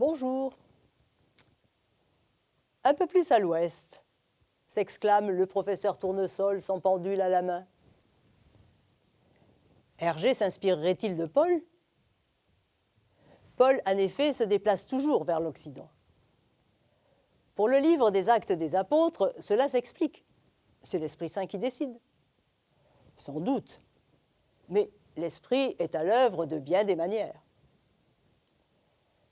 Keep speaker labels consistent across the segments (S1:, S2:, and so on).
S1: Bonjour. Un peu plus à l'ouest, s'exclame le professeur Tournesol, son pendule à la main. Hergé s'inspirerait-il de Paul? Paul, en effet, se déplace toujours vers l'Occident. Pour le livre des Actes des Apôtres, cela s'explique. C'est l'Esprit Saint qui décide. Sans doute. Mais l'Esprit est à l'œuvre de bien des manières.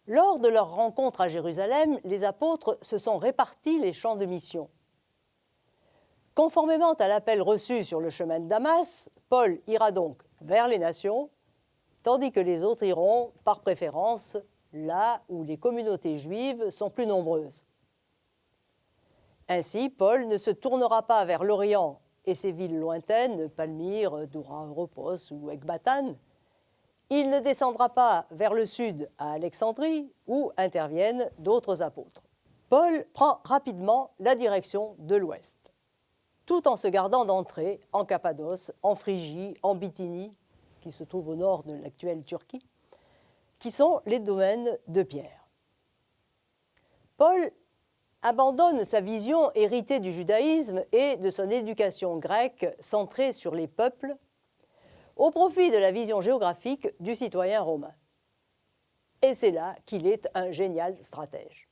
S1: Lors de leur rencontre à Jérusalem, les apôtres se sont répartis les champs de mission. Conformément à l'appel reçu sur le chemin de Damas, Paul ira donc vers les nations, tandis que les autres iront, par préférence, là où les communautés juives sont plus nombreuses. Ainsi, Paul ne se tournera pas vers l'Orient et ses villes lointaines, Palmyre, Doura, Europos ou Ecbatane. Il ne descendra pas vers le sud à Alexandrie, où interviennent d'autres apôtres. Paul prend rapidement la direction de l'ouest, tout en se gardant d'entrer en Cappadoce, en Phrygie, en Bithynie, qui se trouve au nord de l'actuelle Turquie, qui sont les domaines de Pierre. Paul abandonne sa vision héritée du judaïsme et de son éducation grecque centrée sur les peuples au profit de la vision géographique du citoyen romain. Et c'est là qu'il est un génial stratège.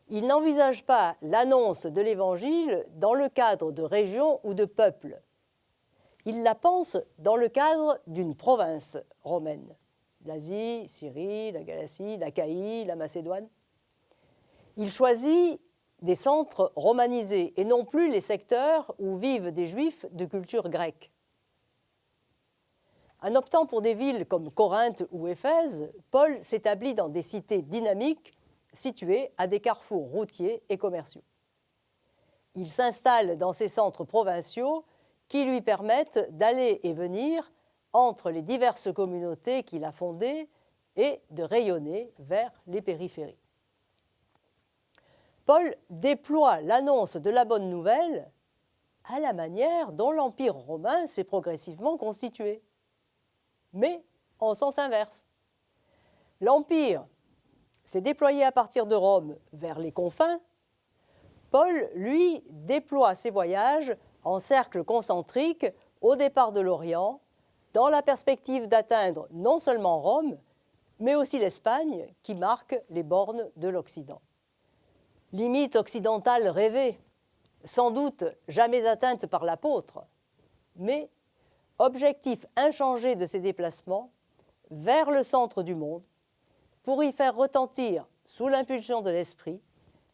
S1: Il n'envisage pas l'annonce de l'Évangile dans le cadre de régions ou de peuples. Il la pense dans le cadre d'une province romaine. L'Asie, Syrie, la Galatie, l'Achaïe, la Macédoine. Il choisit des centres romanisés et non plus les secteurs où vivent des Juifs de culture grecque. En optant pour des villes comme Corinthe ou Éphèse, Paul s'établit dans des cités dynamiques situées à des carrefours routiers et commerciaux. Il s'installe dans ces centres provinciaux qui lui permettent d'aller et venir entre les diverses communautés qu'il a fondées et de rayonner vers les périphéries. Paul déploie l'annonce de la bonne nouvelle à la manière dont l'Empire romain s'est progressivement constitué, mais en sens inverse. L'Empire s'est déployé à partir de Rome vers les confins. Paul, lui, déploie ses voyages en cercle concentrique au départ de l'Orient, dans la perspective d'atteindre non seulement Rome, mais aussi l'Espagne, qui marque les bornes de l'Occident. Limite occidentale rêvée, sans doute jamais atteinte par l'apôtre, mais objectif inchangé de ses déplacements vers le centre du monde pour y faire retentir, sous l'impulsion de l'esprit,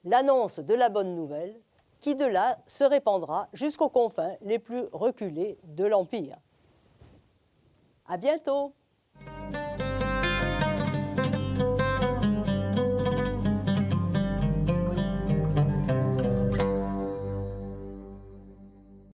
S1: l'annonce de la bonne nouvelle qui de là se répandra jusqu'aux confins les plus reculés de l'Empire. À bientôt!